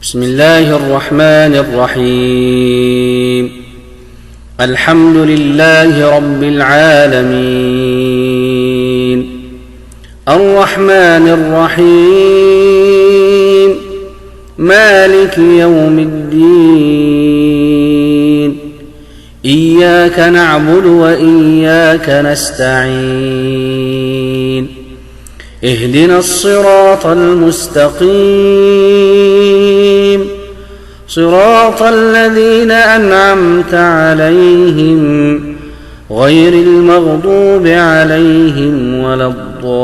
بسم الله الرحمن الرحيم. الحمد لله رب العالمين، الرحمن الرحيم، مالك يوم الدين، إياك نعبد وإياك نستعين، اهدنا الصراط المستقيم، صراط الذين أنعمت عليهم غير المغضوب عليهم ولا الضالين.